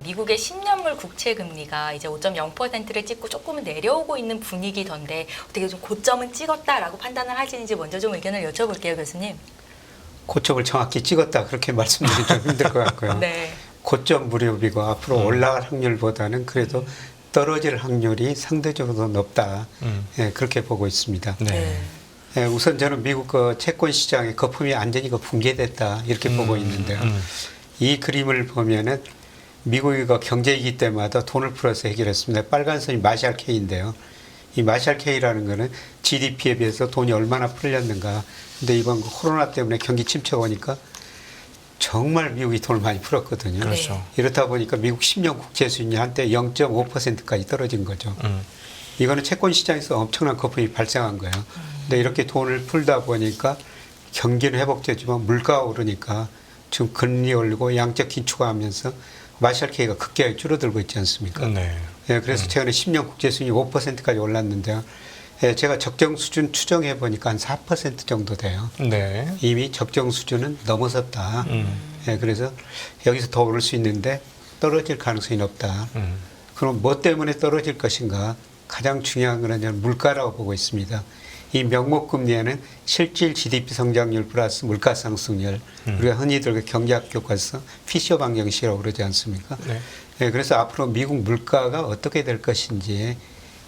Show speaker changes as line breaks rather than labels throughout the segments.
미국의 10년물 국채 금리가 이제 5.0%를 찍고 조금은 내려오고 있는 분위기던데 어떻게 좀 고점은 찍었다라고 판단을 하시는지 먼저 좀 의견을 여쭤볼게요, 교수님.
고점을 정확히 찍었다 그렇게 말씀드리기 좀 힘들 것 같고요.
네.
고점 무렵이고 앞으로 올라갈 확률보다는 그래도 떨어질 확률이 상대적으로 더 높다. 예, 그렇게 보고 있습니다.
네.
예, 우선 저는 미국 그 채권 시장의 거품이 완전히 붕괴됐다 이렇게 보고 있는데요. 이 그림을 보면은 미국이 그 경제위기 때마다 돈을 풀어서 해결했습니다. 빨간 선이 마샬 K인데요. 이 마샬 K라는 거는 GDP에 비해서 돈이 얼마나 풀렸는가. 근데 이번 코로나 때문에 경기 침체가 오니까 정말 미국이 돈을 많이 풀었거든요.
그렇죠.
이렇다 보니까 미국 10년 국채 수익률이 한때 0.5%까지 떨어진 거죠. 이거는 채권 시장에서 엄청난 거품이 발생한 거예요. 근데 이렇게 돈을 풀다 보니까 경기는 회복되지만 물가가 오르니까 지금 금리 올리고 양적 긴축을 하면서 마샬 K가 급격하게 줄어들고 있지 않습니까?
네.
예, 그래서 최근에 10년 국채 수익률이 5%까지 올랐는데요. 예, 제가 적정 수준 추정해 보니까 한 4% 정도 돼요.
네.
이미 적정 수준은 넘어섰다. 예, 그래서 여기서 더 오를 수 있는데 떨어질 가능성이 높다. 그럼 뭐 때문에 떨어질 것인가? 가장 중요한 거는 저는 물가라고 보고 있습니다. 이 명목금리에는 실질 GDP 성장률 플러스 물가 상승률, 우리가 흔히들 그 경제학 교과서 피셔 방정식이라고 그러지 않습니까?
네.
예, 그래서 앞으로 미국 물가가 어떻게 될 것인지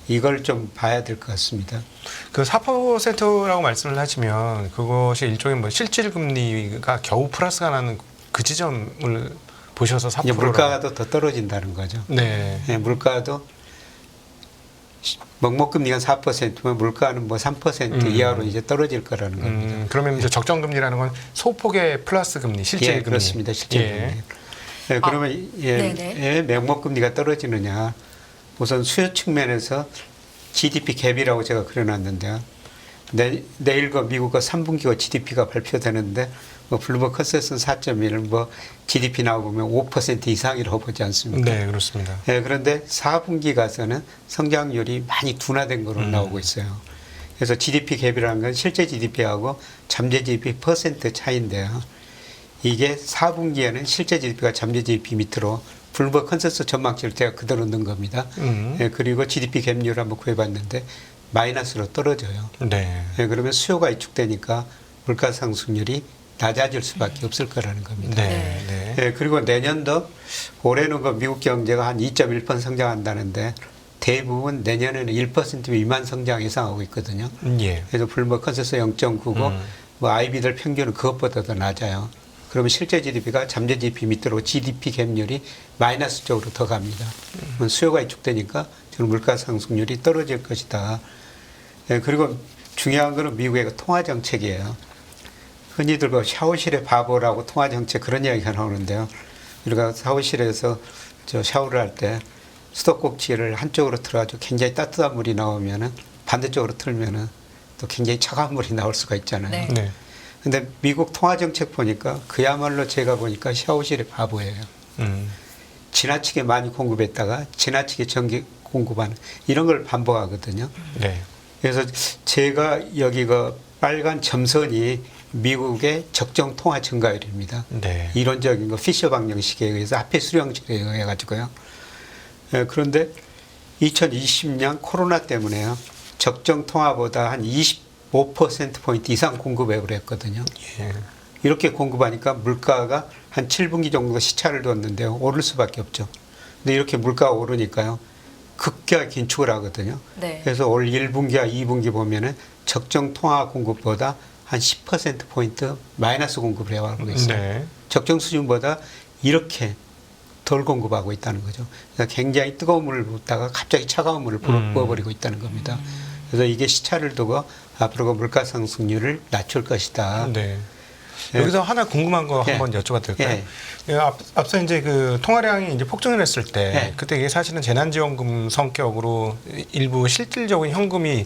이걸 좀 봐야 될 것 같습니다.
그 4%라고 말씀을 하시면 그것이 일종의 뭐 실질 금리가 겨우 플러스가 나는 그 지점을 보셔서 4%.
이제 물가가 더 떨어진다는 거죠.
네.
예, 물가도 명목금리가 4%면 물가는 뭐 3% 이하로 이제 떨어질 거라는 겁니다.
그러면 이제 적정 금리라는 건 소폭의 플러스 금리, 실질
예,
금리.
그렇습니다. 실질
예.
금리. 예, 그러면 예, 명목금리가 떨어지느냐? 우선 수요 측면에서 GDP 갭이라고 제가 그려놨는데요. 내일 그 미국 그 3분기 GDP가 발표되는데 뭐 블룸버그 컨센서스 4.1, 뭐 GDP 나오면 5% 이상이라고 보지 않습니까?
네, 그렇습니다.
예, 그런데 4분기 가서는 성장률이 많이 둔화된 거로 나오고 있어요. 그래서 GDP 갭이라는 건 실제 GDP하고 잠재 GDP 퍼센트 차이인데요. 이게 4분기에는 실제 GDP가 잠재 GDP 밑으로 블룸버그 컨센서스 전망치를 제가 그대로 넣은 겁니다. 예, 그리고 GDP 갭률을 한번 구해봤는데 마이너스로 떨어져요.
네.
예, 그러면 수요가 위축되니까 물가 상승률이 낮아질 수밖에 없을 거라는 겁니다.
네. 네.
예, 그리고 내년도 올해는 그 미국 경제가 한 2.1% 성장한다는데 대부분 내년에는 1% 미만 성장 예상하고 있거든요.
예.
그래서 블룸버그 컨센서스 0.9고 뭐 아이비들 평균은 그것보다 더 낮아요. 그러면 실제 GDP가 잠재 GDP 밑으로 GDP 갭률이 마이너스 쪽으로 더 갑니다. 수요가 위축되니까 저는 물가 상승률이 떨어질 것이다. 예, 그리고 중요한 거는 미국의 그 통화 정책이에요. 흔히들 그 샤워실의 바보라고 통화 정책 그런 이야기가 나오는데요. 우리가 샤워실에서 저 샤워를 할 때 수도꼭지를 한쪽으로 틀어가지고 굉장히 따뜻한 물이 나오면은 반대쪽으로 틀면은 또 굉장히 차가운 물이 나올 수가 있잖아요.
네.
네.
근데 미국 통화 정책 보니까 그야말로 제가 보니까 샤워실의 바보예요. 지나치게 많이 공급했다가 지나치게 전기 공급하는 이런 걸 반복하거든요.
네.
그래서 제가 여기 그 빨간 점선이 미국의 적정 통화 증가율입니다.
네.
이론적인 거 피셔 방정식에 의해서 화폐 수령식에 의해 가지고요. 예, 그런데 2020년 코로나 때문에요. 적정 통화보다 한 25%포인트 이상 공급해 버렸거든요.
예.
이렇게 공급하니까 물가가 한 7분기 정도 시차를 뒀는데요. 오를 수밖에 없죠. 근데 이렇게 물가가 오르니까요. 급격하게 긴축을 하거든요.
네.
그래서 올 1분기와 2분기 보면은 적정 통화 공급보다 한 10%포인트 마이너스 공급을 해가고 있어요.
네.
적정 수준보다 이렇게 덜 공급하고 있다는 거죠. 그래서 굉장히 뜨거운 물을 붓다가 갑자기 차가운 물을 부어버리고 있다는 겁니다. 그래서 이게 시차를 두고 앞으로 그 물가 상승률을 낮출 것이다.
네.
예.
여기서 하나 궁금한 거
예.
한번 여쭤봐도 될까요?
예.
예, 앞서 이제 그 통화량이 이제 폭증을 했을 때
예.
그때 이게 사실은 재난지원금 성격으로 일부 실질적인 현금이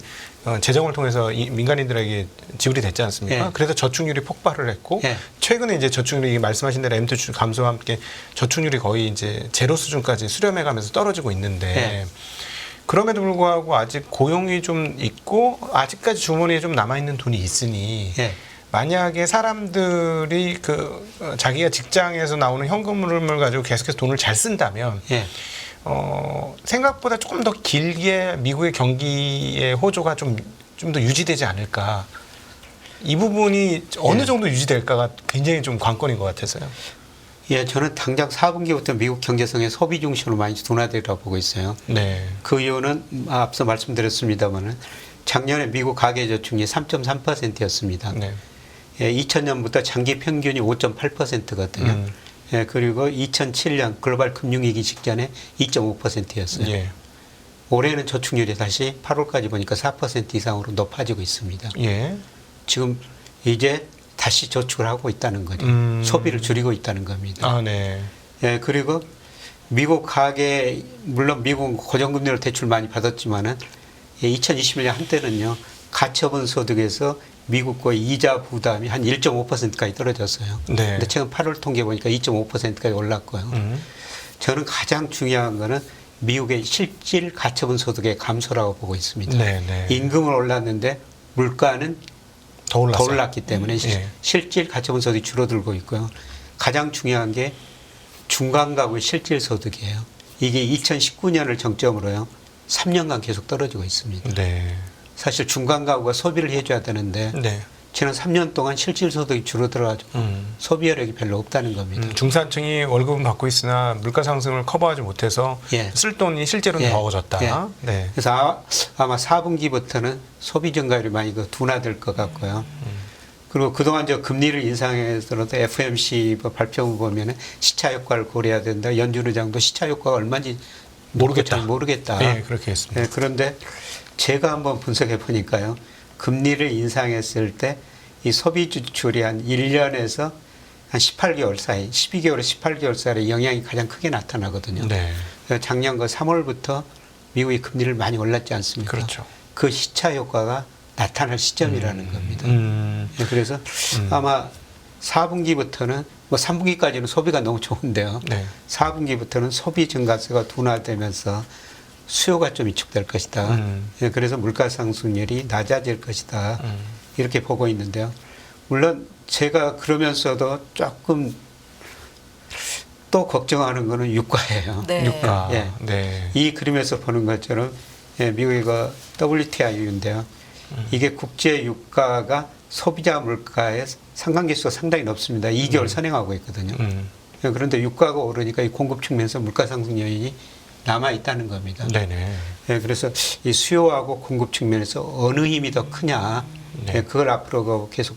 재정을 통해서 민간인들에게 지불이 됐지 않습니까?
예.
그래서 저축률이 폭발을 했고
예.
최근에 이제 저축률이 말씀하신 대로 M2 감소와 함께 저축률이 거의 이제 제로 수준까지 수렴해가면서 떨어지고 있는데
네.
그럼에도 불구하고 아직 고용이 좀 있고 아직까지 주머니에 좀 남아 있는 돈이 있으니
네.
만약에 사람들이 자기가 직장에서 나오는 현금을 가지고 계속해서 돈을 잘 쓴다면
예.
생각보다 조금 더 길게 미국의 경기의 호조가 좀 더 유지되지 않을까. 이 부분이 어느 정도 유지될까가 굉장히 좀 관건인 것 같아서요.
예, 저는 당장 4분기부터 미국 경제성의 소비 중심으로 많이 둔화되리라고 보고 있어요.
네.
그 이유는 앞서 말씀드렸습니다만은 작년에 미국 가계저축률이 3.3%였습니다.
네.
예, 2000년부터 장기 평균이 5.8%거든요. 예, 그리고 2007년 글로벌 금융위기 직전에 2.5%였어요.
예.
올해는 저축률이 다시 8월까지 보니까 4% 이상으로 높아지고 있습니다.
예.
지금 이제 다시 저축을 하고 있다는 거죠. 소비를 줄이고 있다는 겁니다.
아, 네.
예, 그리고 미국 가계, 물론 미국은 고정금리로 대출 많이 받았지만은 2021년 한때는요, 가처분 소득에서 미국 거의 이자 부담이 한 1.5%까지 떨어졌어요.
네.
근데 최근 8월 통계 보니까 2.5%까지 올랐고요. 저는 가장 중요한 거는 미국의 실질 가처분 소득의 감소라고 보고 있습니다.
네, 네.
임금은 올랐는데 물가는
더 올랐어요.
더 올랐기 때문에
예.
실질 가처분 소득이 줄어들고 있고요. 가장 중요한 게 중간 가구의 실질 소득이에요. 이게 2019년을 정점으로요. 3년간 계속 떨어지고 있습니다.
네.
사실 중간 가구가 소비를 해줘야 되는데
네.
지난 3년 동안 실질 소득이 줄어들어가지고 소비여력이 별로 없다는 겁니다.
중산층이 월급은 받고 있으나 물가 상승을 커버하지 못해서
예.
쓸 돈이 실제로는
예.
적어졌다.
예.
네.
그래서 아마 4분기부터는 소비 증가율이 많이 둔화될 것 같고요. 그리고 그동안 저 금리를 인상해서도 FOMC 발표를 보면은 시차 효과를 고려해야 된다. 연준 의장도 시차 효과가 얼마인지 모르겠다.
예, 그렇게 했습니다.
예, 그런데 제가 한번 분석해 보니까요. 금리를 인상했을 때 이 소비 지출이 한 1년에서 한 18개월 사이, 12개월에서 18개월 사이에 영향이 가장 크게 나타나거든요.
네.
그래서 작년 그 3월부터 미국이 금리를 많이 올랐지 않습니까?
그렇죠.
그 시차 효과가 나타날 시점이라는 겁니다. 예, 그래서 아마 4분기부터는 뭐 3분기까지는 소비가 너무 좋은데요.
네.
4분기부터는 소비 증가세가 둔화되면서 수요가 좀 위축될 것이다. 예, 그래서 물가 상승률이 낮아질 것이다. 이렇게 보고 있는데요. 물론 제가 그러면서도 조금 또 걱정하는 거는 유가예요.
네.
유가.
예.
네.
이 그림에서 보는 것처럼 예, 미국의 그 WTI인데요. 이게 국제 유가가 소비자 물가의 상관계수가 상당히 높습니다. 2개월 선행하고 있거든요. 예, 그런데 유가가 오르니까 이 공급 측면에서 물가 상승 요인이 남아 있다는 겁니다.
네네.
예, 그래서 이 수요하고 공급 측면에서 어느 힘이 더 크냐,
네.
예, 그걸 앞으로 계속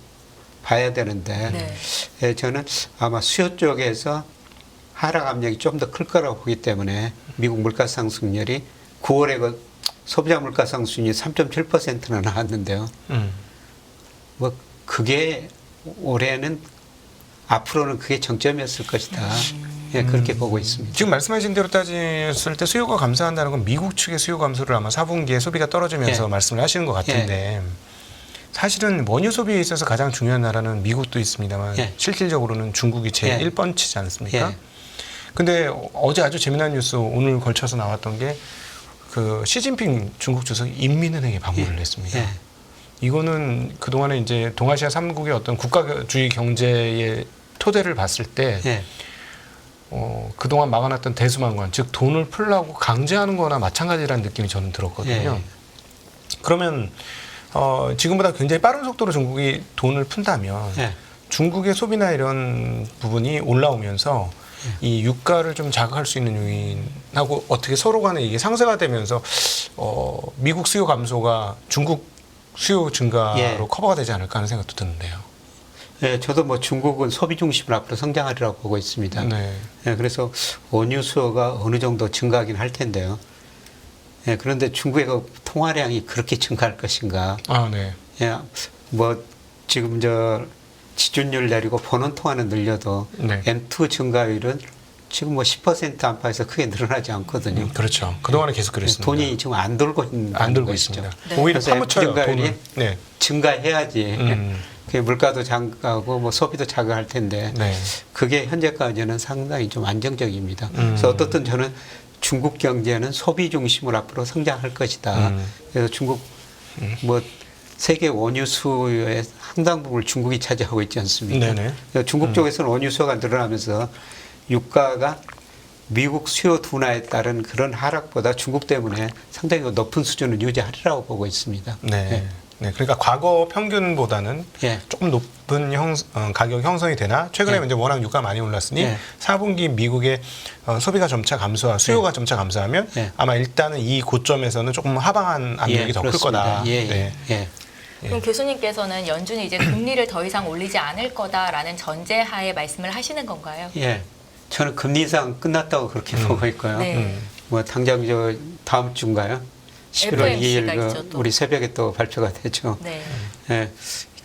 봐야 되는데,
네.
예, 저는 아마 수요 쪽에서 하락 압력이 좀 더 클 거라고 보기 때문에 미국 물가 상승률이 9월에 그 소비자 물가 상승률이 3.7%나 나왔는데요. 뭐 그게 올해는 앞으로는 그게 정점이었을 것이다. 예, 그렇게 보고 있습니다.
지금 말씀하신 대로 따졌을 때 수요가 감소한다는 건 미국 측의 수요 감소를 아마 4분기에 소비가 떨어지면서
예.
말씀을 하시는 것 같은데 사실은 원유 소비에 있어서 가장 중요한 나라는 미국도 있습니다만
예.
실질적으로는 중국이 제
예.
1번치지 않습니까?
예.
근데 어제 아주 재미난 뉴스 오늘 걸쳐서 나왔던 게 그 시진핑 중국 주석이 인민은행에 방문을 했습니다.
예.
이거는 그동안에 이제 동아시아 3국의 어떤 국가주의 경제의 토대를 봤을 때
예.
그동안 막아놨던 대수망관, 즉 돈을 풀라고 강제하는 거나 마찬가지라는 느낌이 저는 들었거든요.
예.
그러면 지금보다 굉장히 빠른 속도로 중국이 돈을 푼다면
예.
중국의 소비나 이런 부분이 올라오면서 이 유가를 좀 자극할 수 있는 요인하고 어떻게 서로 간에 이게 상쇄가 되면서 미국 수요 감소가 중국 수요 증가로
예.
커버가 되지 않을까 하는 생각도 드는데요.
예, 저도 뭐 중국은 소비 중심으로 앞으로 성장하리라고 보고 있습니다.
네.
예, 그래서 원유 수요가 어느 정도 증가하긴 할 텐데요. 예, 그런데 중국의 그 통화량이 그렇게 증가할 것인가?
아, 네.
예, 뭐 지금 저 지준율 내리고 보는 통화는 늘려도
네.
M2 증가율은 지금 뭐 10% 안팎에서 크게 늘어나지 않거든요.
그렇죠. 그동안에 계속 그랬습니다.
돈이 지금 안 돌고 있는
안 들고
것이죠.
있습니다.
네.
오히려
그래서
파묻혀요.
증가율이
돈을. 네.
증가해야지 그게 물가도 장가고 뭐 소비도 자극할 텐데
네.
그게 현재까지는 상당히 좀 안정적입니다. 그래서 어떻든 저는 중국 경제는 소비 중심으로 앞으로 성장할 것이다. 그래서 중국 뭐 세계 원유 수요의 상당 부분을 중국이 차지하고 있지 않습니까?
네네.
그래서 중국 쪽에서는 원유 수요가 늘어나면서 유가가 미국 수요 둔화에 따른 그런 하락보다 중국 때문에 상당히 높은 수준을 유지하리라고 보고 있습니다.
네.
네.
네, 그러니까 과거 평균보다는
예.
조금 높은 가격 형성이 되나 최근에
예.
이제 워낙 유가가 많이 올랐으니
예.
4분기 미국의 소비가 점차 감소하 수요가 점차 감소하면
예.
아마 일단은 이 고점에서는 조금 하방한 압력이 더 클
그렇습니다.
거다.
예,
네.
예, 예.
그럼 교수님께서는 연준이 이제 금리를 더 이상 올리지 않을 거다라는 전제하에 말씀을 하시는 건가요?
예. 저는 금리 인상 끝났다고 그렇게 보고 있고요.
네.
뭐 당장 저 다음 주인가요? 11월
FOMC 가
2일
있죠, 또.
우리 새벽에 또 발표가 되죠.
네.
예.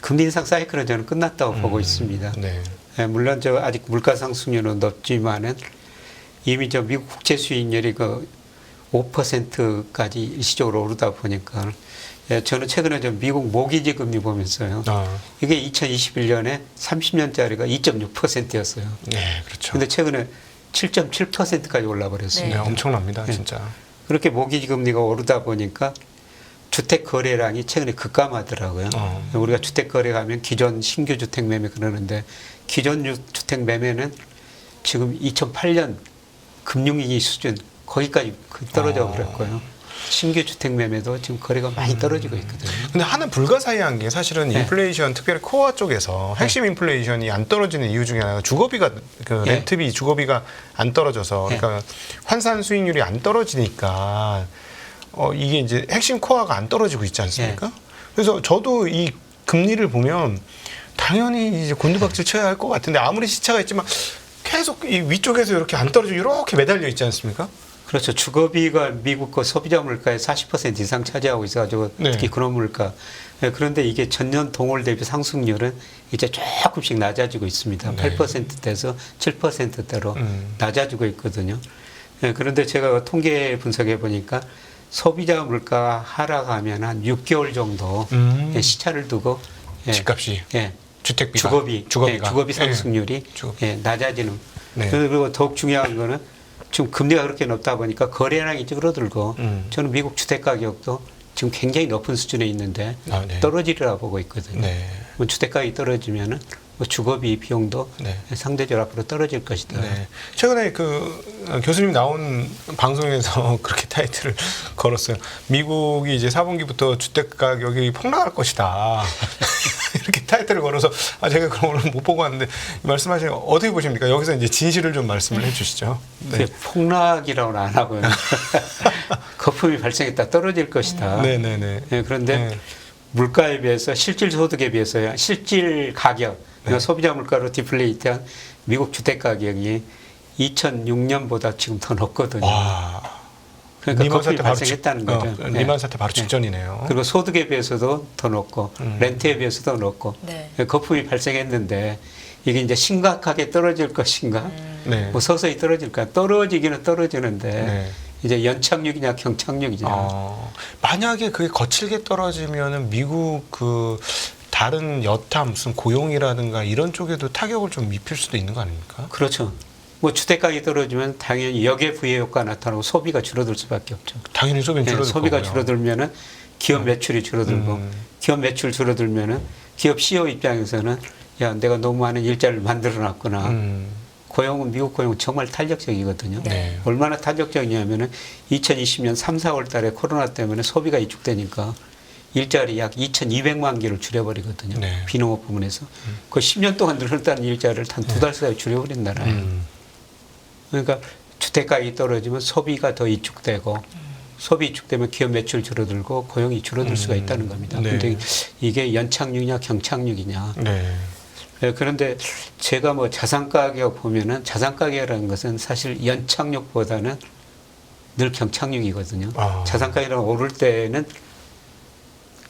금리 인상 사이클은 저는 끝났다고 보고 있습니다.
네.
예, 물론 저 아직 물가 상승률은 높지만은 이미 저 미국 국채 수익률이 그 5%까지 일시적으로 오르다 보니까 예, 저는 최근에 저 미국 모기지 금리 보면서요.
아,
이게 2021년에 30년짜리가 2.6%였어요.
네, 그렇죠.
근데 최근에 7.7%까지 올라 버렸어요.
네, 엄청납니다,
네.
진짜.
그렇게 모기지 금리가 오르다 보니까 주택 거래량이 최근에 급감하더라고요. 우리가 주택 거래 가면 기존 신규 주택 매매 그러는데 기존 주택 매매는 지금 2008년 금융위기 수준 거기까지 떨어져 버렸고요. 신규 주택 매매도 지금 거래가 많이 떨어지고 있거든요.
근데 하나 불가사의한 게 사실은
네.
인플레이션 특별히 코어 쪽에서 핵심 인플레이션이 안 떨어지는 이유 중에 하나가 주거비가 그
네.
렌트비 주거비가 안 떨어져서
네.
그러니까 환산 수익률이 안 떨어지니까 이게 이제 핵심 코어가 안 떨어지고 있지 않습니까? 그래서 저도 이 금리를 보면 당연히 이제 곤두박질 쳐야 할 것 같은데 아무리 시차가 있지만 계속 이 위쪽에서 이렇게 안 떨어지고 이렇게 매달려 있지 않습니까?
그렇죠. 주거비가 미국 거 소비자 물가의 40% 이상 차지하고 있어가지고
네.
특히 그런 물가. 예, 그런데 이게 전년 동월 대비 상승률은 이제 조금씩 낮아지고 있습니다.
네.
8%대에서 7%대로
음.
낮아지고 있거든요. 예, 그런데 제가 통계 분석해 보니까 소비자 물가 하락하면 한 6개월 정도 예, 시차를 두고 예,
집값이
예,
주택비가
주거비가
예.
주거비 상승률이
주거비.
예, 낮아지는.
네.
그리고 더욱 중요한 거는 지금 금리가 그렇게 높다 보니까 거래량이 줄어들고 저는 미국 주택 가격도 지금 굉장히 높은 수준에 있는데
아, 네.
떨어지리라 보고 있거든요.
네.
뭐 주택 가격이 떨어지면은 뭐 주거비 비용도
네.
상대적으로 앞으로 떨어질 것이다.
네. 최근에 그 교수님 나온 방송에서 그렇게 타이틀을 걸었어요. 미국이 이제 4분기부터 주택 가격이 폭락할 것이다. 이렇게 타이틀을 걸어서 제가 그럼 오늘 못 보고 왔는데 말씀하신 거 어떻게 보십니까? 여기서 이제 진실을 좀 말씀을 해주시죠. 네.
그게 폭락이라고는 안 하고요. 거품이 발생했다 떨어질 것이다.
네네네.
예, 그런데
네.
물가에 비해서 실질 소득에 비해서 실질 가격, 그러니까 소비자 물가로 디플레이트한 미국 주택 가격이 2006년보다 지금 더 높거든요.
와.
그러니까
리만
거품이
사태 바로
발생했다는 거죠. 네.
리만 사태 바로
네.
직전이네요.
그리고 소득에 비해서도 더 높고 렌트에 비해서도 높고
네.
거품이 발생했는데 이게 이제 심각하게 떨어질 것인가?
네.
뭐 서서히 떨어질까? 떨어지기는 떨어지는데
네.
이제 연착륙이냐 경착륙이냐?
만약에 그게 거칠게 떨어지면은 미국 그 다른 여타 무슨 고용이라든가 이런 쪽에도 타격을 좀 입힐 수도 있는 거 아닙니까?
그렇죠. 뭐 주택 가격이 떨어지면 당연히 역의 부의 효과가 나타나고 소비가 줄어들 수밖에 없죠.
당연히 소비는
예,
줄어들
소비가
거고요.
줄어들면은 기업 매출이 줄어들고 기업 매출 줄어들면은 기업 CEO 입장에서는 야 내가 너무 많은 일자리를 만들어놨구나. 고용은 미국 고용은 정말 탄력적이거든요.
네.
얼마나 탄력적이냐면은 2020년 3, 4월 달에 코로나 때문에 소비가 위축되니까 일자리 약 2,200만 개를 줄여버리거든요.
네.
비농업 부문에서. 그 10년 동안 늘었다는 일자리를 한 2달 사이에 줄여버린다나요. 그러니까 주택 가격이 떨어지면 소비가 더 위축되고 소비 위축되면 기업 매출 줄어들고 고용이 줄어들 수가 있다는 겁니다.
네.
근데 이게 연착륙이냐 경착륙이냐.
네.
예, 그런데 제가 뭐 자산 가격 보면은 자산 가격이라는 것은 사실 연착륙보다는 늘 경착륙이거든요. 자산 가격이 오를 때는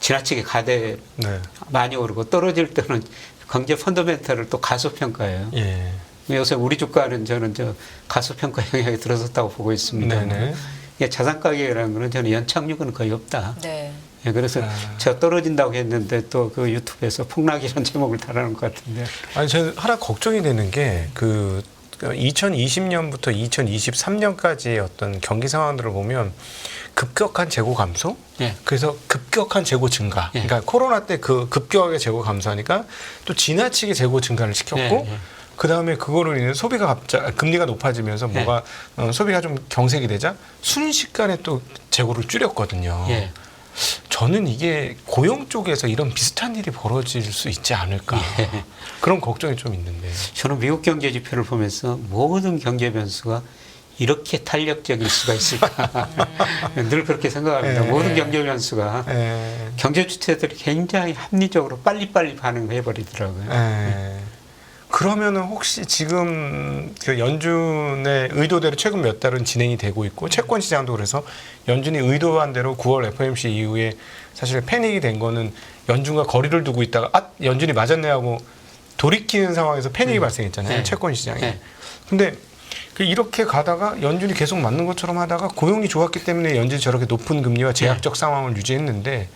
지나치게 가대
네.
많이 오르고 떨어질 때는 경제 펀더멘탈을 또 가소평가해요.
예.
요새 우리 주가는 저는 저 가소평가 영향이 들어섰다고 보고 있습니다.
네네.
이게 자산 가격이라는 거는 저는 연착륙은 거의 없다.
네.
예, 그래서 제가 떨어진다고 했는데 또 그 유튜브에서 폭락이라는 제목을 달아놓은 것 같은데.
아니, 저는 하나 걱정이 되는 게 그
2020년부터 2023년까지의 어떤 경기 상황들을 보면 급격한 재고 감소,
예.
그래서 급격한 재고 증가.
예.
그러니까 코로나 때 그 급격하게 재고 감소하니까 또 지나치게 재고 증가를 시켰고,
예, 예.
그 다음에 그거로 인해 소비가 금리가 높아지면서
예.
뭐가 소비가 좀 경색이 되자 순식간에 또 재고를 줄였거든요.
예.
저는 이게 고용 쪽에서 이런 비슷한 일이 벌어질 수 있지 않을까
예.
그런 걱정이 좀 있는데.
저는 미국 경제 지표를 보면서 모든 경제 변수가 이렇게 탄력적일 수가 있을까 늘 그렇게 생각합니다.
예.
모든 경제 변수가
예.
경제 주체들이 굉장히 합리적으로 빨리빨리 반응해 버리더라고요.
예. 그러면은 혹시 지금 그 연준의 의도대로 최근 몇 달은 진행이 되고 있고 채권 시장도 그래서 연준이 의도한 대로 9월 FOMC 이후에 사실 패닉이 된 거는 연준과 거리를 두고 있다가 연준이 맞았네 하고 돌이키는 상황에서 패닉이 발생했잖아요.
네.
채권 시장에.
네.
근데 이렇게 가다가 연준이 계속 맞는 것처럼 하다가 고용이 좋았기 때문에 연준이 저렇게 높은 금리와 제약적 상황을 유지했는데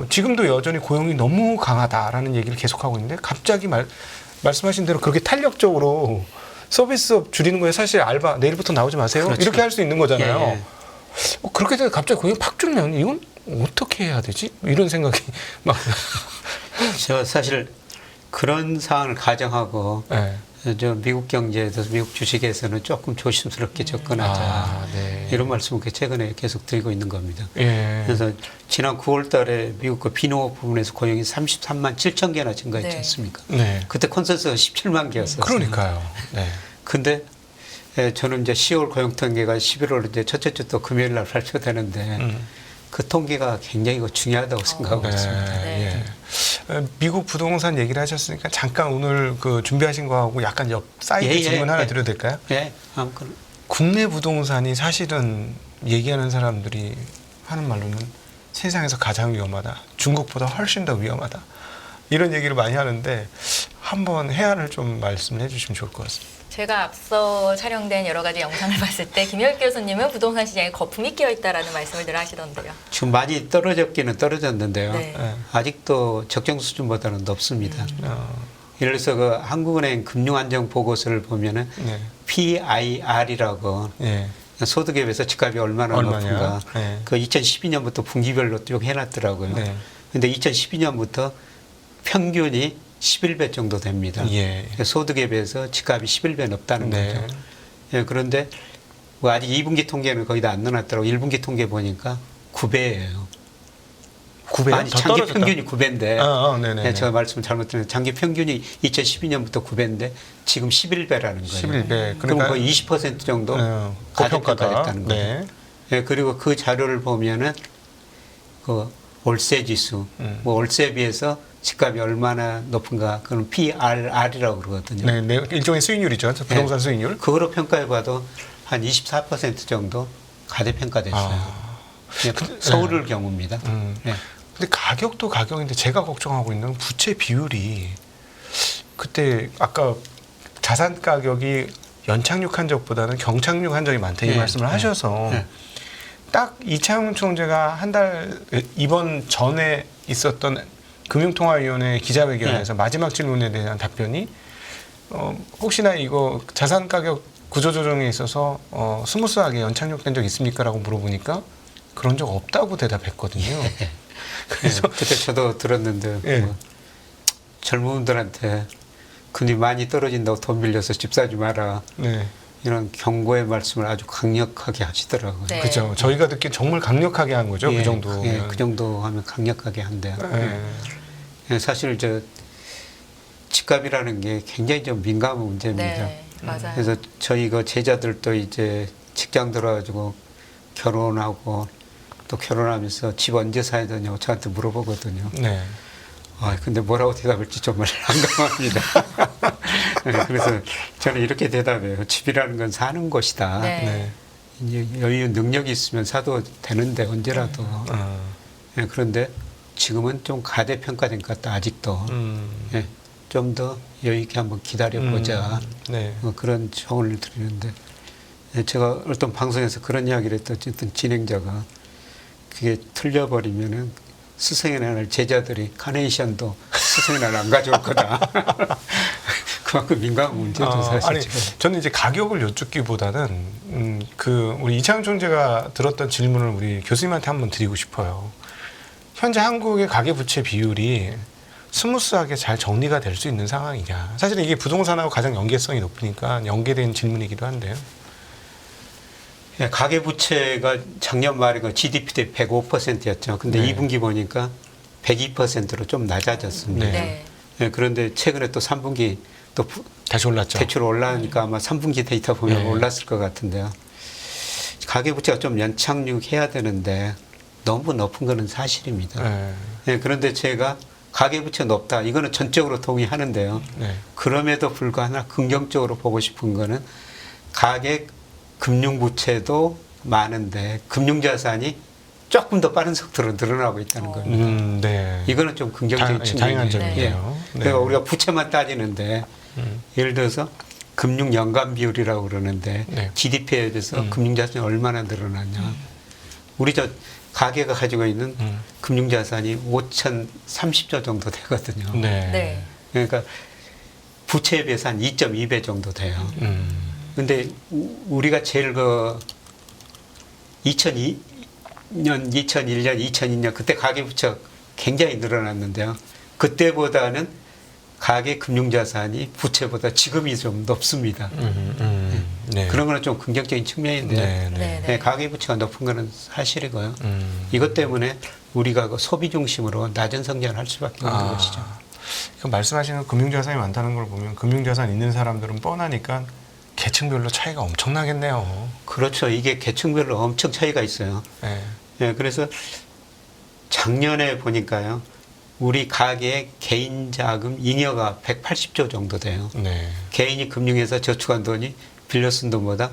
지금도 여전히 고용이 너무 강하다라는 얘기를 계속하고 있는데 갑자기 말씀하신 대로 그렇게 탄력적으로 서비스업 줄이는 거에 사실 알바 내일부터 나오지 마세요.
그렇죠.
이렇게 할 수 있는 거잖아요.
예, 예.
그렇게 돼서 갑자기 고용이 팍 줄면 이건 어떻게 해야 되지? 이런 생각이 막.
저 사실 그런 상황을 가정하고
네.
저 미국 경제에 대해서 미국 주식에서는 조금 조심스럽게 접근하자
네.
이런 말씀을 최근에 계속 드리고 있는 겁니다.
예.
그래서 지난 9월 달에 미국 그 비농업 부분에서 고용이 33만 7천 개나 증가했지
네.
않습니까?
네.
그때 컨센서스가 17만 개였어요.
그러니까요. 네.
근데 저는 이제 10월 고용 통계가 11월 이제 첫째 주 또 금요일 날 발표되는데 그 통계가 굉장히 중요하다고 생각하고 있습니다.
네.
예. 미국 부동산 얘기를 하셨으니까 잠깐 오늘 그 준비하신 거하고 약간 옆 사이드
예,
질문 하나
예.
드려도 될까요?
예, 아무튼
국내 부동산이 사실은 얘기하는 사람들이 하는 말로는 세상에서 가장 위험하다. 중국보다 훨씬 더 위험하다. 이런 얘기를 많이 하는데 한번 해안을 좀 말씀을 해주시면 좋을 것 같습니다.
제가 앞서 촬영된 여러 가지 영상을 봤을 때 김혁 교수님은 부동산 시장에 거품이 끼어 있다라는 말씀을 늘 하시던데요.
지금 많이 떨어졌기는 떨어졌는데요.
네.
네.
아직도 적정 수준보다는 높습니다. 예를 들어서 그 한국은행 금융안정 보고서를 보면은
네.
PIR이라고
예.
소득에 비해서 집값이 얼마나
얼마냐?
높은가.
네.
그 2012년부터 분기별로 쭉 해놨더라고요.
네.
근데 2012년부터 평균이 11배 정도 됩니다.
예.
소득에 비해서 집값이 11배 높다는
네.
거죠. 예, 그런데 뭐 아직 2분기 통계는 거의 다 안 넣어놨더라고. 1분기 통계 보니까 9배예요.
9배
아니, 장기 평균이 9배인데.
네네.
네, 제가 말씀 잘못드렸는데 장기 평균이 2012년부터 9배인데 지금 11배라는 거예요.
11배.
그럼 거의 20% 정도 가대평가됐다는 거죠.
네.
예, 그리고 그 자료를 보면은 그 월세 지수, 뭐 월세에 비해서 집값이 얼마나 높은가, 그건 PRR이라고 그러거든요.
네, 네, 일종의 수익률이죠. 부동산 수익률.
그거로 평가해봐도 한 24% 정도 가대평가됐어요. 예, 서울을 경우입니다. 예.
근데 가격도 가격인데 제가 걱정하고 있는 건 부채 비율이 그때 아까 자산 가격이 연착륙 한적보다는 경착륙 한적이 많다 이
네,
말씀을
네,
하셔서
네.
딱 이창용 총재가 한 달 이번 전에 있었던 금융통화위원회 기자회견에서 마지막 질문에 대한 답변이 혹시나 이거 자산 가격 구조조정에 있어서 스무스하게 연착륙된 적 있습니까?라고 물어보니까 그런 적 없다고 대답했거든요.
그래서 그때 저도 들었는데
예.
뭐 젊은 분들한테 금리 많이 떨어진다고 돈 빌려서 집 사지 마라.
네.
이런 경고의 말씀을 아주 강력하게 하시더라고요.
네.
그렇죠. 저희가 듣기엔 정말 강력하게 한 거죠.
예,
그 정도.
예, 그 정도 하면 강력하게 한대요. 예, 사실 저 집값이라는 게 굉장히 좀 민감한 문제입니다.
네, 맞아요.
그래서 저희 그 제자들도 이제 직장 들어가지고 결혼하고 또 결혼하면서 집 언제 사야 되냐고 저한테 물어보거든요.
네.
근데 뭐라고 대답할지 정말 난감합니다. 네, 그래서 저는 이렇게 대답해요. 집이라는 건 사는 곳이다.
네.
네.
이제 여유 능력이 있으면 사도 되는데 언제라도. 네, 그런데 지금은 좀 가대평가된 것 같다. 아직도. 네, 좀 더 여유 있게 한번 기다려보자.
네.
그런 조언을 드리는데 네, 제가 어떤 방송에서 그런 이야기를 했던 어떤 진행자가 그게 틀려버리면은 스승의 날 제자들이 카네이션도 스승의 날 안 가져올 거다. 그만큼 민감한 문제죠, 사실.
아니, 저는 이제 가격을 여쭙기보다는 우리 이창용 총재가 들었던 질문을 우리 교수님한테 한번 드리고 싶어요. 현재 한국의 가계부채 비율이 스무스하게 잘 정리가 될 수 있는 상황이냐. 사실은 이게 부동산하고 가장 연계성이 높으니까 연계된 질문이기도 한데요.
예, 가계부채가 작년 말에 그 GDP 대 105%였죠. 근데
네.
2분기 보니까 102%로 좀 낮아졌습니다.
네.
네.
예, 그런데 최근에 또 3분기 또
다시 올랐죠.
대출 올라오니까 아마 3분기 데이터 보면
네.
올랐을 것 같은데요. 가계부채가 좀 연착륙해야 되는데 너무 높은 거는 사실입니다.
네.
예, 그런데 제가 가계부채 높다. 이거는 전적으로 동의하는데요.
네.
그럼에도 불구하고 하나 긍정적으로 보고 싶은 거는 가계 금융부채도 많은데 금융자산이 조금 더 빠른 속도로 늘어나고 있다는 겁니다.
네.
이거는 좀 긍정적인
다양한
측면이에요.
점이네요. 네.
그러니까 우리가 부채만 따지는데 예를 들어서 금융 연간 비율이라고 그러는데
네.
GDP에 비해서 금융자산이 얼마나 늘어나냐. 우리 저 가계가 가지고 있는 금융자산이 5,030조 정도 되거든요.
네.
네.
그러니까 부채에 비해서 한 2.2배 정도 돼요. 근데 우리가 제일 2002년, 2001년, 2002년 그때 가계부채가 굉장히 늘어났는데요. 그때보다는 가계 금융자산이 부채보다 지금이 좀 높습니다.
네.
그런 거는 좀 긍정적인 측면인데요.
네. 네.
네.
네, 가계부채가 높은 거는 사실이고요. 이것 때문에 우리가 그 소비 중심으로 낮은 성장을 할 수밖에 없는 것이죠.
그 말씀하시는 금융자산이 많다는 걸 보면 금융자산 있는 사람들은 뻔하니까 계층별로 차이가 엄청나겠네요.
그렇죠. 이게 계층별로 엄청 차이가 있어요.
네.
네, 그래서 작년에 보니까요. 우리 가계의 개인 자금 잉여가 180조 정도 돼요.
네.
개인이 금융에서 저축한 돈이 빌려 쓴 돈보다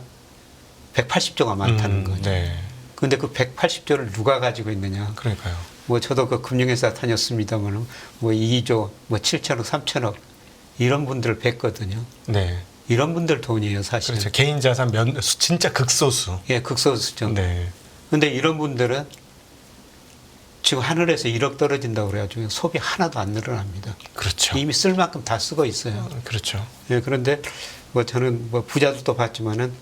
180조가 많다는 거죠.
네.
근데 그 180조를 누가 가지고 있느냐.
그러니까요.
뭐 저도 그 금융회사 다녔습니다만 뭐 2조, 뭐 7천억, 3천억 이런 분들 뵀거든요.
네.
이런 분들 돈이에요, 사실.
그렇죠. 개인 자산 진짜 극소수.
예, 극소수죠.
네.
근데 이런 분들은 지금 하늘에서 1억 떨어진다고 그래가지고 소비 하나도 안 늘어납니다.
그렇죠.
이미 쓸 만큼 다 쓰고 있어요.
그렇죠.
예, 그런데 뭐 저는 뭐 부자들도 봤지만은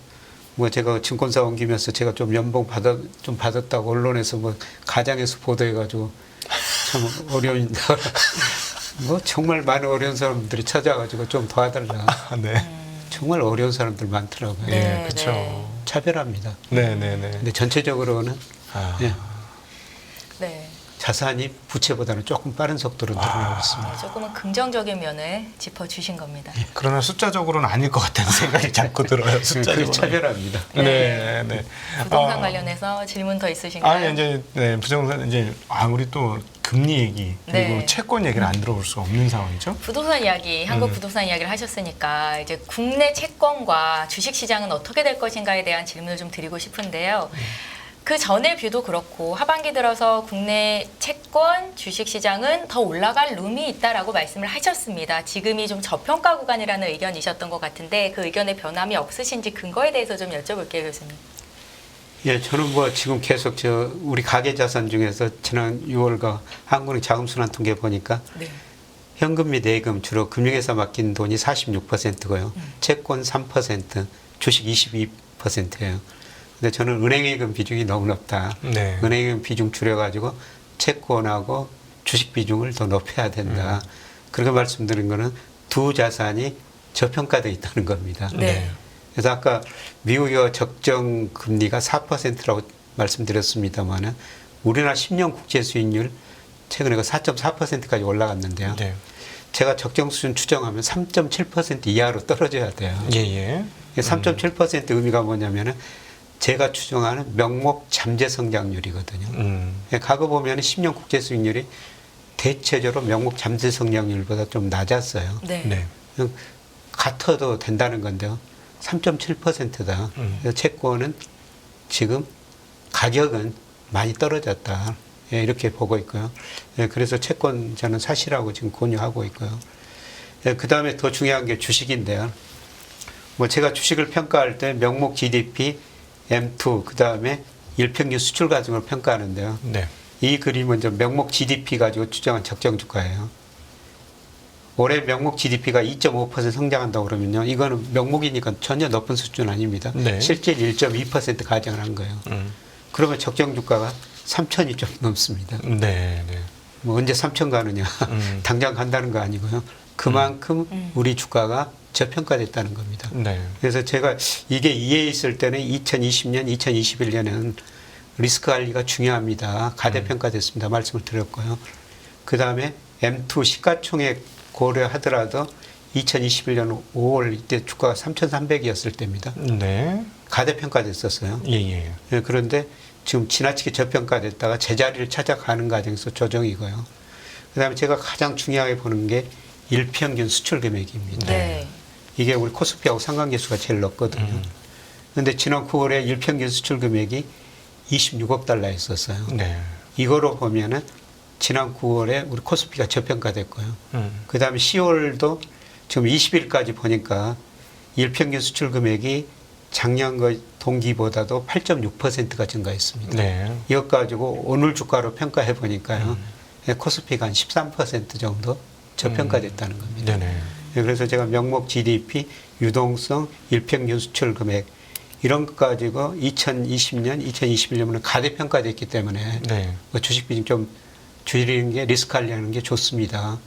뭐 제가 증권사 옮기면서 제가 좀 연봉 받았다고 언론에서 뭐 가장에서 보도해가지고 참 어려운 뭐 정말 많은 어려운 사람들이 찾아가지고 좀 도와달라.
네.
정말 어려운 사람들 많더라고요.
네.
예, 그렇죠.
차별합니다.
네, 네, 네.
근데 전체적으로는
아.
예,
네.
자산이 부채보다는 조금 빠른 속도로 늘어나고 있습니다.
네, 조금은 긍정적인 면을 짚어주신 겁니다.
그러나 숫자적으로는 아닐 것 같다는 생각이 자꾸 들어요.
그게
숫자적으로.
차별합니다.
네, 네.
부동산
아,
관련해서 질문 더 있으신가요?
아니 이제 네, 부동산 이제 우리 또 금리 얘기 그리고
네.
채권 얘기를 안 들어볼 수가 없는 상황이죠.
부동산 이야기, 한국 부동산 이야기를 하셨으니까 이제 국내 채권과 주식 시장은 어떻게 될 것인가에 대한 질문을 좀 드리고 싶은데요. 그 전의 뷰도 그렇고 하반기 들어서 국내 채권, 주식 시장은 더 올라갈 룸이 있다라고 말씀을 하셨습니다. 지금이 좀 저평가 구간이라는 의견이셨던 것 같은데 그 의견에 변함이 없으신지 근거에 대해서 좀 여쭤볼게요, 교수님.
예, 저는 뭐 지금 계속 우리 가계 자산 중에서 지난 6월과 한국은행 자금순환 통계 보니까
네.
현금 및 예금 주로 금융회사 맡긴 돈이 46%고요. 채권 3%, 주식 22%예요. 근데 저는 은행예금 비중이 너무 높다.
네.
은행예금 비중 줄여가지고 채권하고 주식 비중을 더 높여야 된다. 그렇게 말씀드린 거는 두 자산이 저평가되어 있다는 겁니다.
네.
그래서 아까 미국의 적정 금리가 4%라고 말씀드렸습니다만은 우리나라 10년 국제 수익률 최근에 4.4%까지 올라갔는데요.
네.
제가 적정 수준 추정하면 3.7% 이하로 떨어져야 돼요.
예, 예.
3.7% 의미가 뭐냐면은 제가 추정하는 명목 잠재 성장률이거든요. 과거 보면 10년 국제 수익률이 대체적으로 명목 잠재 성장률보다 좀 낮았어요.
네.
네.
그냥 같아도 된다는 건데요. 3.7%다. 그래서 채권은 지금 가격은 많이 떨어졌다. 예, 이렇게 보고 있고요. 예, 그래서 채권 저는 사시라고 지금 권유하고 있고요. 예, 그 다음에 더 중요한 게 주식인데요. 뭐 제가 주식을 평가할 때 명목 GDP, M2, 그 다음에 일평균 수출 과정을 평가하는데요.
네.
이 그림은 이제 명목 GDP 가지고 추정한 적정 주가예요. 올해 명목 GDP가 2.5% 성장한다고 그러면요. 이거는 명목이니까 전혀 높은 수준 아닙니다.
네.
실제 1.2% 가정을 한 거예요. 그러면 적정 주가가 3천이 좀 넘습니다.
네, 네.
뭐 언제 3천 가느냐. 당장 간다는 거 아니고요. 그만큼 우리 주가가 저평가됐다는 겁니다.
네.
그래서 제가 이게 이해에 있을 때는 2020년, 2021년에는 리스크 관리가 중요합니다. 가대평가됐습니다. 말씀을 드렸고요. 그 다음에 M2 시가총액 고려하더라도 2021년 5월 이때 주가가 3,300이었을 때입니다.
네.
가대평가됐었어요.
예, 예.
예, 그런데 지금 지나치게 저평가됐다가 제자리를 찾아가는 과정에서 조정이고요. 그 다음에 제가 가장 중요하게 보는 게 일평균 수출 금액입니다.
네.
이게 우리 코스피하고 상관계수가 제일 높거든요. 그런데 지난 9월에 일평균 수출 금액이 26억 달러였었어요.
네.
이거로 보면은 지난 9월에 우리 코스피가 저평가됐고요. 그 다음에 10월도 지금 20일까지 보니까 일평균 수출 금액이 작년 거 동기보다도 8.6%가 증가했습니다.
네.
이것 가지고 오늘 주가로 평가해 보니까요. 코스피가 한 13% 정도 저평가됐다는 겁니다.
네네.
그래서 제가 명목 GDP, 유동성, 일평균 수출 금액 이런 것 가지고 2020년, 2021년은 가대평가됐기 때문에
네.
뭐 주식 비중 좀 줄이는 게 리스크 관리하는 게 좋습니다.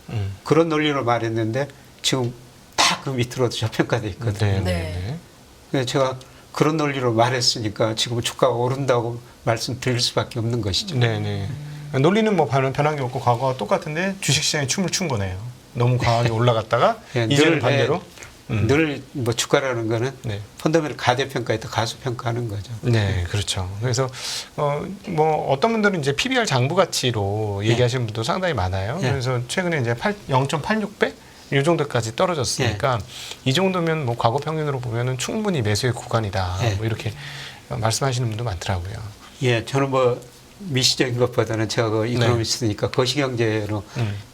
그런 논리로 말했는데 지금 다 그 밑으로도 저평가돼 있거든요.
네.
네.
네.
그래서 제가 그런 논리로 말했으니까 지금 주가가 오른다고 말씀드릴 수밖에 없는 것이죠.
네. 네. 논리는 뭐 변한 게 없고 과거와 똑같은데 주식시장이 춤을 춘 거네요. 너무 과하게 올라갔다가
예,
이제는 반대로.
늘 뭐 주가라는 거는
네.
펀더멘을 가대평가에다 가수평가하는 거죠.
네, 그렇죠. 그래서 뭐 어떤 분들은 이제 PBR 장부 가치로 얘기하시는 분도 상당히 많아요.
네.
그래서 최근에 이제 0.86배 이 정도까지 떨어졌으니까 이 정도면 뭐 과거 평균으로 보면은 충분히 매수의 구간이다.
네.
뭐 이렇게 말씀하시는 분도 많더라고요.
예, 저는 뭐 미시적인 것보다는 제가 그 이코노미스트니까 거시경제로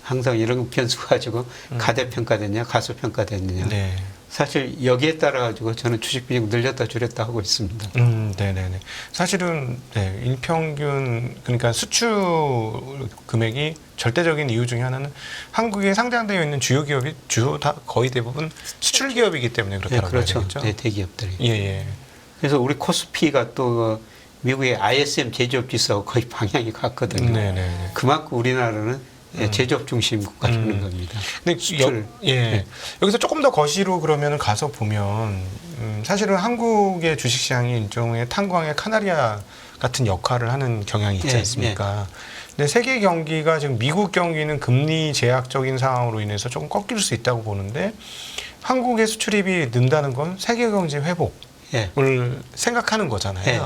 항상 이런 변수 가지고 가대평가됐냐, 가수평가됐느냐.
네.
사실 여기에 따라 가지고 저는 주식 비중 늘렸다 줄였다 하고 있습니다.
네네네. 사실은 네, 일평균 그러니까 수출 금액이 절대적인 이유 중에 하나는 한국에 상장되어 있는 주요 기업이 다 거의 대부분 수출 기업이기 때문에
예,
그렇다고
그렇죠.
봐야 되겠죠.
네, 대기업들이.
예.
그래서 우리 코스피가 또 미국의 ISM 제조업 지수하고 거의 방향이 같거든요.
네네.
그만큼 우리나라는 제조업 중심 국가라는 겁니다.
근데
수출. 네.
여기서 조금 더 거시로 그러면 가서 보면 사실은 한국의 주식시장이 일종의 탄광의 카나리아 같은 역할을 하는 경향이 있지
예,
않습니까? 근데 세계 경기가 지금 미국 경기는 금리 제약적인 상황으로 인해서 조금 꺾일 수 있다고 보는데 한국의 수출입이 는다는 건 세계 경제 회복.
예.
을 생각하는 거잖아요.
네.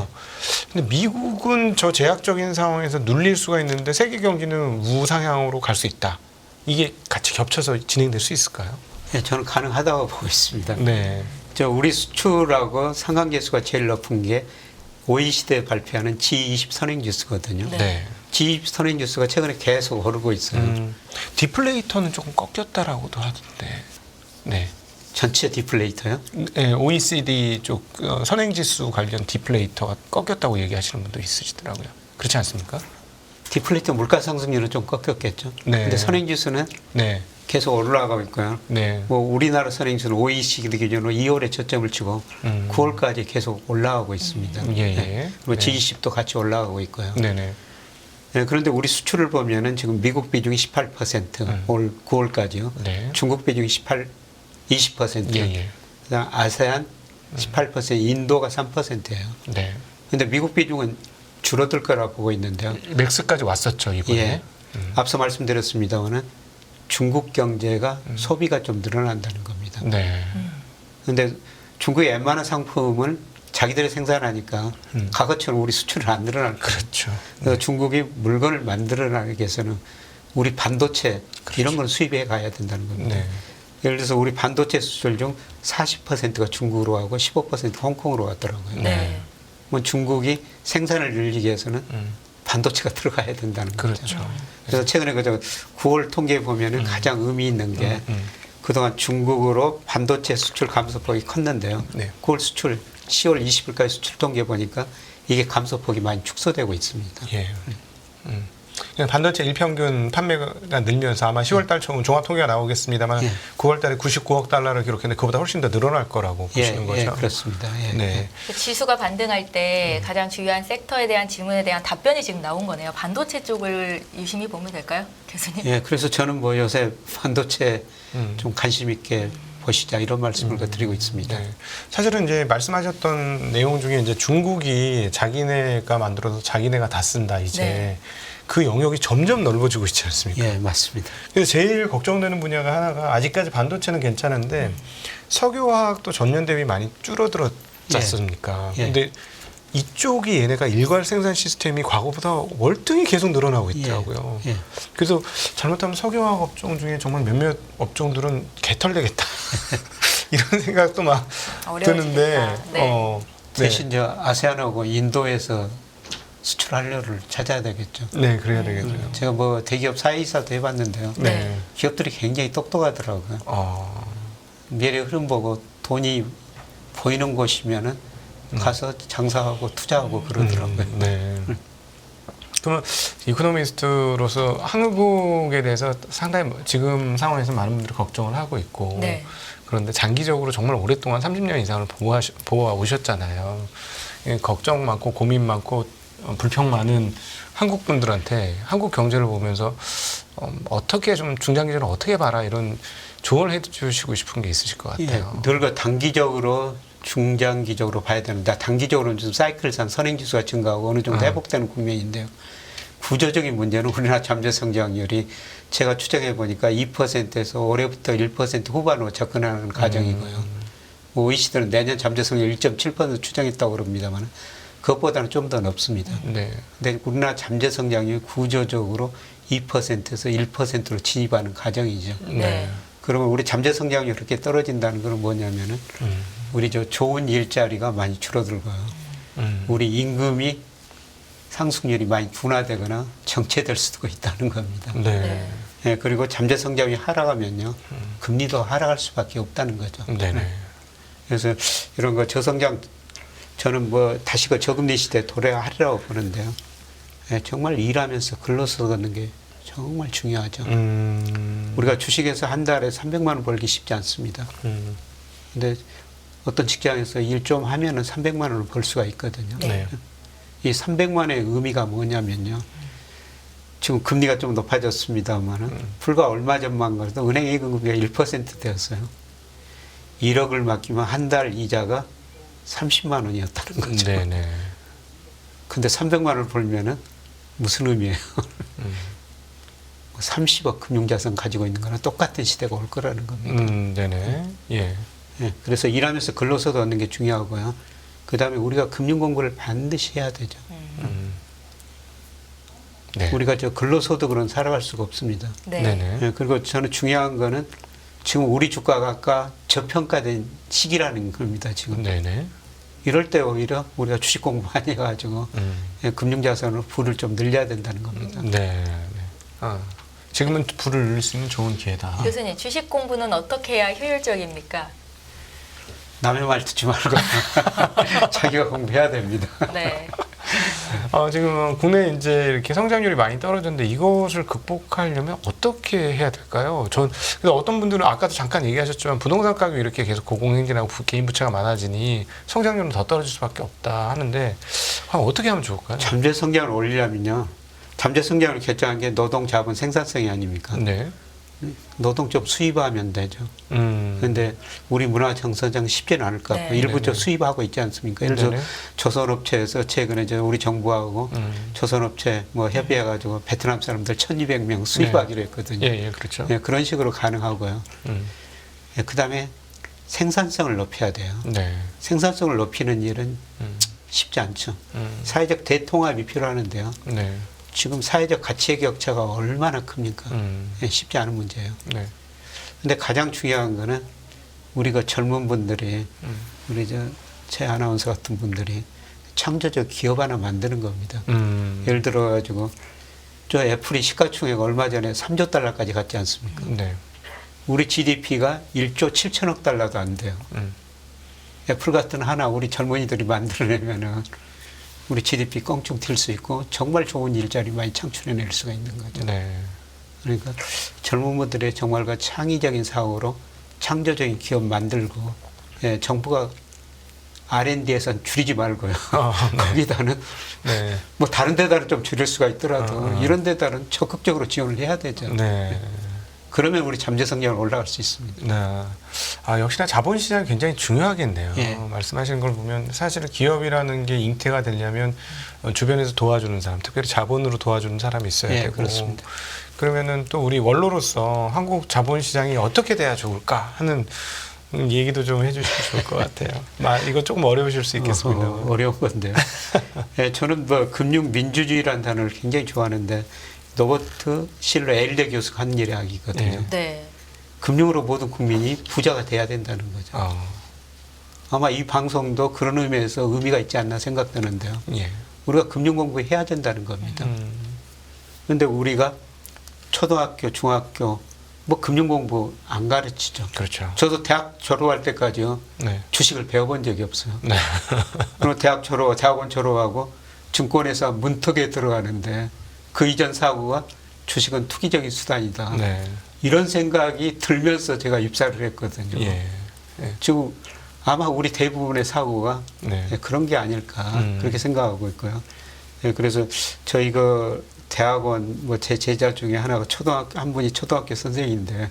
근데 미국은 저 제약적인 상황에서 눌릴 수가 있는데 세계 경기는 우상향으로 갈 수 있다. 이게 같이 겹쳐서 진행될 수 있을까요?
예, 저는 가능하다고 보고 있습니다.
네.
저 우리 수출하고 상관계수가 제일 높은 게 OECD 발표하는 G20 선행지수거든요.
네.
G20 선행지수가 최근에 계속 오르고 있어요.
디플레이터는 조금 꺾였다라고도 하던데. 네.
전체 디플레이터요?
네, OECD 쪽 선행지수 관련 디플레이터가 꺾였다고 얘기하시는 분도 있으시더라고요. 그렇지 않습니까?
디플레이터 물가 상승률은 좀 꺾였겠죠.
네.
근데 선행지수는
네.
계속 올라가고 있고요.
네.
뭐 우리나라 선행지수는 OECD 기준으로 2월에 저점을 치고 9월까지 계속 올라가고 있습니다.
예.
네. 그리고
네.
G20도 같이 올라가고 있고요.
네네.
네, 그런데 우리 수출을 보면은 지금 미국 비중이 18%, 올 9월까지요.
네.
중국 비중이 20%,
예.
그다음 아세안 18%, 인도가 3%예요.
네.
근데 미국 비중은 줄어들 거라 보고 있는데요.
맥스까지 왔었죠 이번에.
예. 앞서 말씀드렸습니다만은 중국 경제가 소비가 좀 늘어난다는 겁니다.
네.
그런데 중국의 웬만한 상품을 자기들이 생산하니까 과거처럼 우리 수출은 안 늘어날 거예요.
그렇죠.
그래서 중국이 물건을 만들어나기 위해서는 우리 반도체 이런 건 수입해 가야 된다는 겁니다.
네.
예를 들어서 우리 반도체 수출 중 40%가 중국으로 가고 15% 홍콩으로 갔더라고요.
네.
뭐 중국이 생산을 늘리기 위해서는 반도체가 들어가야 된다는 거죠.
그렇죠.
그래서 최근에 그저 9월 통계에 보면은 가장 의미 있는 게 그동안 중국으로 반도체 수출 감소폭이 컸는데요.
네.
9월 수출 10월 20일까지 수출 통계 보니까 이게 감소폭이 많이 축소되고 있습니다.
예.
반도체 일평균 판매가 늘면서 아마 10월달 처음 종합 통계가 나오겠습니다만
예.
9월달에 99억 달러를 기록했는데 그보다 훨씬 더 늘어날 거라고 보시는 거죠.
예, 그렇습니다. 예.
네.
그 지수가 반등할 때 가장 중요한 섹터에 대한 질문에 대한 답변이 지금 나온 거네요. 반도체 쪽을 유심히 보면 될까요, 교수님?
예, 그래서 저는 뭐 요새 반도체 좀 관심 있게 보시자 이런 말씀을 드리고 있습니다.
네. 사실은 이제 말씀하셨던 내용 중에 이제 중국이 자기네가 만들어서 자기네가 다 쓴다 이제
네.
그 영역이 점점 넓어지고 있지 않습니까?
예, 맞습니다.
그래서 제일 걱정되는 분야가 하나가 아직까지 반도체는 괜찮은데 석유화학도 전년 대비 많이 줄어들었지
예.
않습니까?
예.
근데 이쪽이 얘네가 일괄 생산 시스템이 과거보다 월등히 계속 늘어나고 있더라고요.
예.
그래서 잘못하면 석유화학 업종 중에 정말 몇몇 업종들은 개털되겠다 이런 생각도 막 드는데
어려워지겠다. 네.
대신 저 아세안하고 인도에서 수출한료를 찾아야 되겠죠.
네, 그래야 되겠죠.
제가 뭐 대기업 사이사도 해봤는데요.
네.
기업들이 굉장히 똑똑하더라고요. 미래 흐름 보고 돈이 보이는 곳이면은 가서 장사하고 투자하고 그러더라고요.
네. 그러면 이코노미스트로서 한국에 대해서 상당히 지금 상황에서 많은 분들이 걱정을 하고 있고
네.
그런데 장기적으로 정말 오랫동안 30년 이상을 보아 오셨잖아요. 걱정 많고 고민 많고 불평 많은 한국 분들한테 한국 경제를 보면서 어떻게 좀 중장기적으로 어떻게 봐라 이런 조언을 해주시고 싶은 게 있으실 것 같아요.
늘 그 단기적으로 중장기적으로 봐야 되는데 단기적으로는 좀 사이클상 선행지수가 증가하고 어느 정도 회복되는 국면인데요. 구조적인 문제는 우리나라 잠재 성장률이 제가 추정해 보니까 2%에서 올해부터 1% 후반으로 접근하는 과정이고요. 뭐 OECD는 내년 잠재 성장률 1.7% 추정했다고 그럽니다만 그것보다는 좀 더 높습니다.
네.
근데 우리나라 잠재 성장률이 구조적으로 2%에서 1%로 진입하는 과정이죠.
네.
그러면 우리 잠재 성장률이 그렇게 떨어진다는 건 뭐냐면은 우리 저 좋은 일자리가 많이 줄어들고요. 우리 임금이 상승률이 많이 둔화되거나 정체될 수도 있다는 겁니다.
네.
예, 그리고 잠재 성장률이 하락하면요, 금리도 하락할 수밖에 없다는 거죠.
네네.
그래서 이런 거 저성장 저는 뭐 다시 그 저금리 시대 도래하리라고 보는데요. 예, 정말 일하면서 글로서 걷는 게 정말 중요하죠. 우리가 주식에서 한 달에 300만 원 벌기 쉽지 않습니다. 근데 어떤 직장에서 일 좀 하면은 300만 원을 벌 수가 있거든요.
네.
이 300만의 의미가 뭐냐면요. 지금 금리가 좀 높아졌습니다만은 불과 얼마 전만 가도 은행 예금금리가 1% 되었어요. 1억을 맡기면 한 달 이자가 30만 원이었다는 거죠.
네네.
근데 300만 원을 벌면은 무슨 의미예요? 30억 금융자산 가지고 있는 거랑 똑같은 시대가 올 거라는 겁니다.
네네. 예.
예, 그래서 일하면서 근로소득 얻는 게 중요하고요. 그 다음에 우리가 금융 공부를 반드시 해야 되죠.
네.
우리가 저 근로소득으로는 살아갈 수가 없습니다.
네.
네네.
예, 그리고 저는 중요한 거는 지금 우리 주가가 아까 저평가된 시기라는 겁니다. 지금
네네.
이럴 때 오히려 우리가 주식 공부 많이 해가지고 예, 금융자산으로 부를 좀 늘려야 된다는 겁니다.
네. 지금은 불을 늘릴 수 있는 좋은 기회다.
교수님, 주식 공부는 어떻게 해야 효율적입니까?
남의 말 듣지 말고 자기가 공부해야 됩니다.
네.
지금 국내 이제 이렇게 성장률이 많이 떨어졌는데 이것을 극복하려면 어떻게 해야 될까요? 근데 어떤 분들은 아까도 잠깐 얘기하셨지만 부동산 가격이 이렇게 계속 고공행진하고 개인 부채가 많아지니 성장률은 더 떨어질 수밖에 없다 하는데 어떻게 하면 좋을까요?
잠재 성장을 올리려면요. 잠재 성장을 결정한 게 노동 자본 생산성이 아닙니까?
네.
노동 좀 수입하면 되죠.
음.
근데 우리 문화 정서장 쉽지는 않을 것 같고
네.
일부 저
네네.
수입하고 있지 않습니까? 예를 들어
네네.
조선업체에서 최근에 이제 우리 정부하고 조선업체 뭐 협의해가지고 베트남 사람들 1,200명 수입하기로 했거든요.
예, 그렇죠.
예, 그런 식으로 가능하고요. 예, 그다음에 생산성을 높여야 돼요.
네.
생산성을 높이는 일은 쉽지 않죠. 사회적 대통합이 필요하는데요.
네.
지금 사회적 가치의 격차가 얼마나 큽니까? 예, 쉽지 않은 문제예요.
네.
근데 가장 중요한 거는 우리가 젊은 분들이 우리 제 아나운서 같은 분들이 창조적 기업 하나 만드는 겁니다. 예를 들어 가지고 저 애플이 시가총액 얼마 전에 3조 달러까지 갔지 않습니까?
네.
우리 GDP가 1조 7천억 달러도 안 돼요. 애플 같은 하나 우리 젊은이들이 만들어내면은 우리 GDP 껑충 튈 수 있고 정말 좋은 일자리 많이 창출해낼 수가 있는 거죠.
네.
그러니까 젊은 분들의 정말 그 창의적인 사고로 창조적인 기업 만들고 예, 정부가 R&D에선 줄이지 말고요.
네.
거기다는
네.
뭐 다른 데다는 좀 줄일 수가 있더라도 이런 데다는 적극적으로 지원을 해야 되죠.
네.
그러면 우리 잠재 성장을 올라갈 수 있습니다.
네. 아, 역시나 자본시장이 굉장히 중요하겠네요.
예.
말씀하시는 걸 보면 사실은 기업이라는 게 잉태가 되려면 주변에서 도와주는 사람, 특별히 자본으로 도와주는 사람이 있어야
예,
되고.
그렇습니다.
그러면은 또 우리 원로로서 한국 자본시장이 어떻게 돼야 좋을까 하는 얘기도 좀 해주시면 좋을 것 같아요. 이거 조금 어려우실 수 있겠습니다.
어려운 건데요. 예, 저는 뭐 금융 민주주의라는 단어를 굉장히 좋아하는데 노버트 실러 에일대 교수가 한 이야기거든요.
예.
네.
금융으로 모든 국민이 부자가 돼야 된다는 거죠. 아마 이 방송도 그런 의미에서 의미가 있지 않나 생각되는데요.
예.
우리가 금융 공부해야 된다는 겁니다. 그런데 우리가 초등학교, 중학교 뭐 금융 공부 안 가르치죠.
그렇죠.
저도 대학 졸업할 때까지요.
네.
주식을 배워본 적이 없어요.
네.
그리고 대학원 졸업하고 증권회사 문턱에 들어가는데 그 이전 사고가 주식은 투기적인 수단이다.
네.
이런 생각이 들면서 제가 입사를 했거든요.
예. 예.
지금 아마 우리 대부분의 사고가
네.
그런 게 아닐까 그렇게 생각하고 있고요. 예, 그래서 저희가 대학원 뭐 제 제자 중에 하나가 한 분이 초등학교 선생인데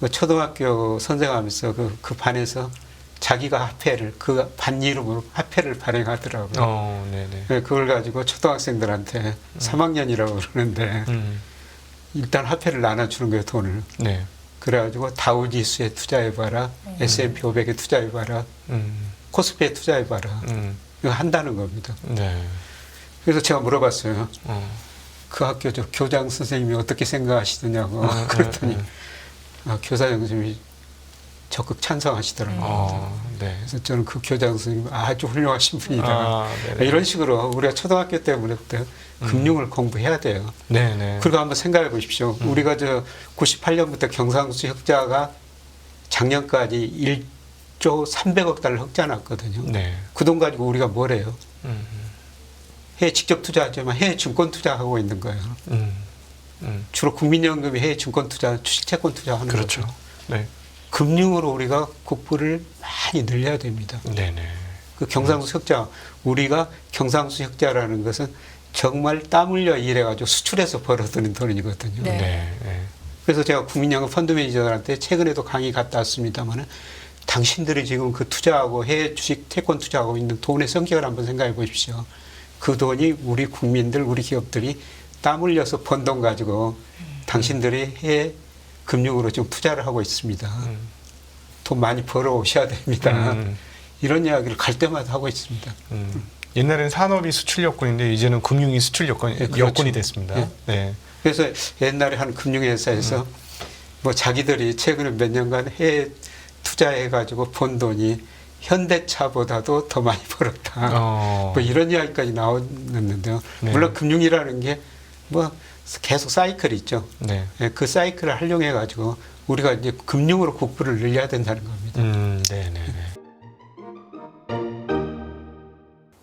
그 초등학교 선생하면서 그 반에서 자기가 화폐를 그 반 이름으로 화폐를 발행하더라고요.
네네.
예, 그걸 가지고 초등학생들한테 3학년이라고 그러는데 일단 화폐를 나눠주는 거예요, 돈을.
네.
그래가지고 다우지수에 투자해봐라, S&P 500에 투자해봐라, 코스피에 투자해봐라. 이거 한다는 겁니다.
네.
그래서 제가 물어봤어요. 그 학교 저 교장 선생님이 어떻게 생각하시느냐고. 그랬더니 교사 선생님이 적극 찬성하시더라고요.
네.
그래서 저는 그 교장 선생님 아주 훌륭하신 분이다.
네네.
이런 식으로 우리가 초등학교 때부터 금융을 공부해야 돼요.
네네.
그리고 한번 생각해 보십시오. 우리가 저 98년부터 경상수 흑자가 작년까지 1조 300억 달러 흑자 났거든요.
네.
그 돈 가지고 우리가 뭘 해요? 해외 직접 투자하지만 해외 증권 투자하고 있는 거예요. 주로 국민연금이 해외 증권 투자, 주식 채권 투자하는
그렇죠.
거죠.
네.
금융으로 우리가 국부를 많이 늘려야 됩니다.
네네.
그 경상수 흑자, 우리가 경상수 흑자라는 것은 정말 땀 흘려 일해가지고 수출해서 벌어들인 돈이거든요.
네.
네.
그래서 제가 국민연금 펀드 매니저들한테 최근에도 강의 갔다 왔습니다만은 당신들이 지금 그 투자하고 해외 주식 채권 투자하고 있는 돈의 성격을 한번 생각해 보십시오. 그 돈이 우리 국민들, 우리 기업들이 땀 흘려서 번 돈 가지고 당신들이 해외 금융으로 지금 투자를 하고 있습니다. 돈 많이 벌어 오셔야 됩니다. 이런 이야기를 갈 때마다 하고 있습니다.
옛날에는 산업이 수출 여건인데 이제는 금융이 수출 여건이
그렇죠.
됐습니다.
예.
네.
그래서 옛날에 한 금융회사에서 뭐 자기들이 최근에 몇 년간 해외 투자해가지고 번 돈이 현대차보다도 더 많이 벌었다. 뭐 이런 이야기까지 나왔는데요.
네.
물론 금융이라는 게 뭐 계속 사이클이 있죠.
네.
예, 그 사이클을 활용해가지고 우리가 이제 금융으로 국부를 늘려야 된다는 겁니다.
네네.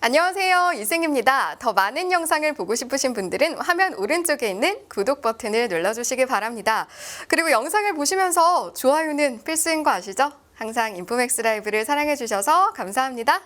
안녕하세요. 이승입니다. 더 많은 영상을 보고 싶으신 분들은 화면 오른쪽에 있는 구독 버튼을 눌러주시기 바랍니다. 그리고 영상을 보시면서 좋아요는 필수인 거 아시죠? 항상 인포맥스 라이브를 사랑해주셔서 감사합니다.